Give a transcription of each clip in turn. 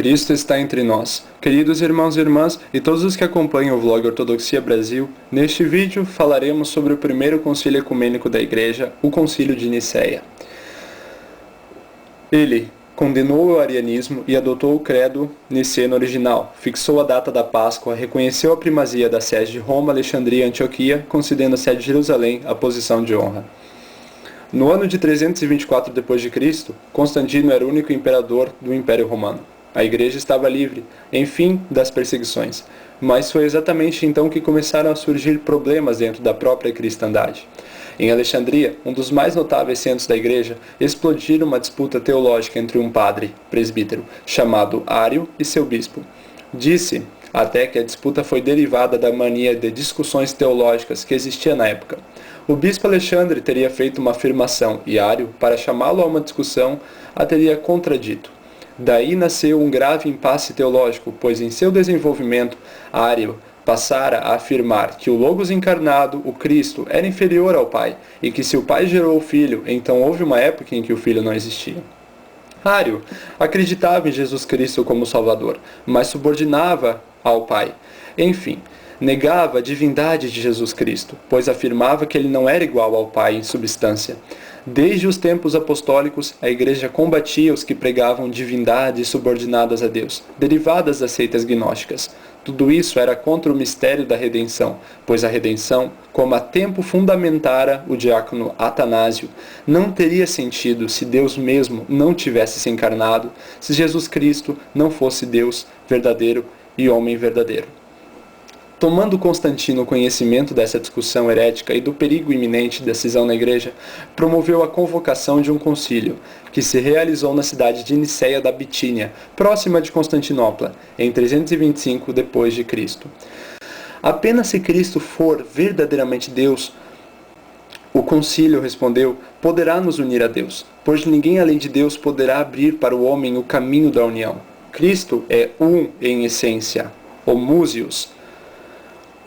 Cristo está entre nós. Queridos irmãos e irmãs e todos os que acompanham o vlog Ortodoxia Brasil, neste vídeo falaremos sobre o primeiro concílio ecumênico da Igreja, o Concílio de Nicéia. Ele condenou o arianismo e adotou o credo niceno original, fixou a data da Páscoa, reconheceu a primazia da sede de Roma, Alexandria e Antioquia, concedendo à sede de Jerusalém a posição de honra. No ano de 324 d.C., Constantino era o único imperador do Império Romano. A Igreja estava livre, enfim, das perseguições, mas foi exatamente então que começaram a surgir problemas dentro da própria cristandade. Em Alexandria, um dos mais notáveis centros da Igreja, explodiu uma disputa teológica entre um padre, presbítero, chamado Ário, e seu bispo. Disse até que a disputa foi derivada da mania de discussões teológicas que existia na época. O bispo Alexandre teria feito uma afirmação e Ário, para chamá-lo a uma discussão, a teria contradito. Daí nasceu um grave impasse teológico, pois em seu desenvolvimento, Ário passara a afirmar que o Logos encarnado, o Cristo, era inferior ao Pai, e que se o Pai gerou o Filho, então houve uma época em que o Filho não existia. Ário acreditava em Jesus Cristo como Salvador, mas subordinava ao Pai. Enfim, negava a divindade de Jesus Cristo, pois afirmava que ele não era igual ao Pai em substância. Desde os tempos apostólicos, a Igreja combatia os que pregavam divindades subordinadas a Deus, derivadas das seitas gnósticas. Tudo isso era contra o mistério da redenção, pois a redenção, como há tempo fundamentara o diácono Atanásio, não teria sentido se Deus mesmo não tivesse se encarnado, se Jesus Cristo não fosse Deus verdadeiro e homem verdadeiro. Tomando Constantino conhecimento dessa discussão herética e do perigo iminente da cisão na Igreja, promoveu a convocação de um concílio, que se realizou na cidade de Nicéia da Bitínia, próxima de Constantinopla, em 325 d.C. Apenas se Cristo for verdadeiramente Deus, o concílio respondeu, poderá nos unir a Deus, pois ninguém além de Deus poderá abrir para o homem o caminho da união. Cristo é um em essência, homúsios,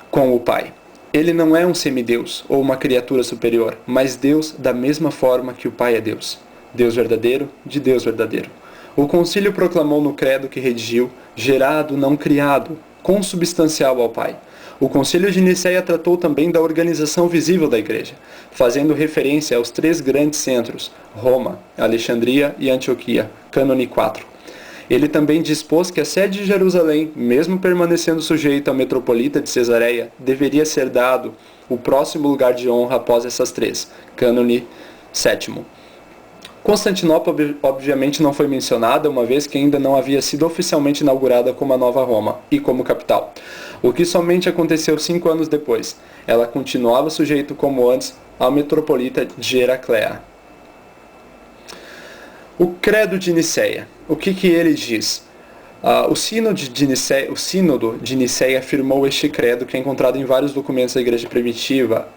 com o Pai. Ele não é um semideus ou uma criatura superior, mas Deus da mesma forma que o Pai é Deus. Deus verdadeiro de Deus verdadeiro. O concílio proclamou no credo que redigiu, gerado, não criado, consubstancial ao Pai. O concílio de Nicéia tratou também da organização visível da Igreja, fazendo referência aos três grandes centros, Roma, Alexandria e Antioquia, cânone 4. Ele também dispôs que a sede de Jerusalém, mesmo permanecendo sujeita ao metropolita de Cesareia, deveria ser dado o próximo lugar de honra após essas três, cânone 7. Constantinopla obviamente não foi mencionada, uma vez que ainda não havia sido oficialmente inaugurada como a nova Roma e como capital, o que somente aconteceu 5 anos depois. Ela continuava sujeita como antes ao metropolita de Heracléa. O Credo de Nicéia. O que ele diz? O Sínodo de Nicéia afirmou este credo, que é encontrado em vários documentos da Igreja Primitiva.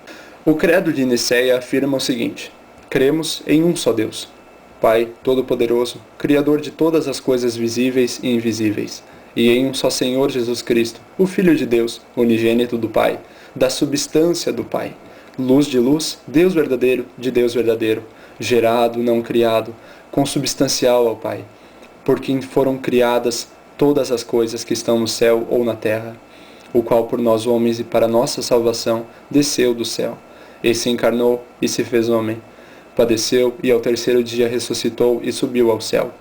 O Credo de Nicéia afirma o seguinte: cremos em um só Deus, Pai Todo-Poderoso, Criador de todas as coisas visíveis e invisíveis, e em um só Senhor Jesus Cristo, o Filho de Deus, unigênito do Pai, da substância do Pai, luz de luz, Deus verdadeiro de Deus verdadeiro, gerado, não criado, consubstancial ao Pai, por quem foram criadas todas as coisas que estão no céu ou na terra, o qual por nós homens e para nossa salvação desceu do céu, e se encarnou e se fez homem, padeceu e ao terceiro dia ressuscitou e subiu ao céu.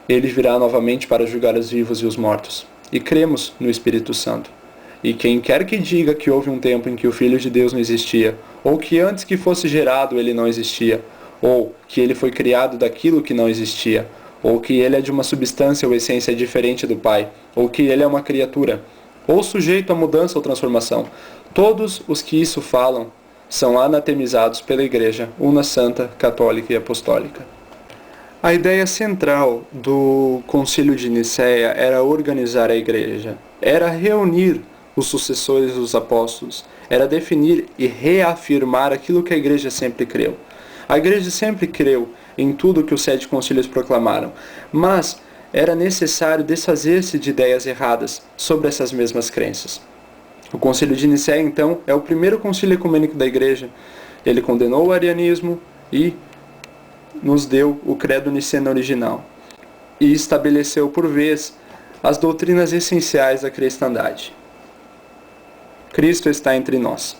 Ele virá novamente para julgar os vivos e os mortos. E cremos no Espírito Santo. E quem quer que diga que houve um tempo em que o Filho de Deus não existia, ou que antes que fosse gerado ele não existia, ou que ele foi criado daquilo que não existia, ou que ele é de uma substância ou essência diferente do Pai, ou que ele é uma criatura, ou sujeito a mudança ou transformação, todos os que isso falam são anatemizados pela Igreja una santa, católica e apostólica. A ideia central do Concílio de Nicéia era organizar a Igreja, era reunir os sucessores dos apóstolos, era definir e reafirmar aquilo que a Igreja sempre creu. A Igreja sempre creu em tudo que os 7 concílios proclamaram, mas era necessário desfazer-se de ideias erradas sobre essas mesmas crenças. O Concílio de Nicéia, então, é o primeiro concílio ecumênico da Igreja. Ele condenou o arianismo e nos deu o credo niceno original. E estabeleceu, por vez, as doutrinas essenciais da cristandade. Cristo está entre nós.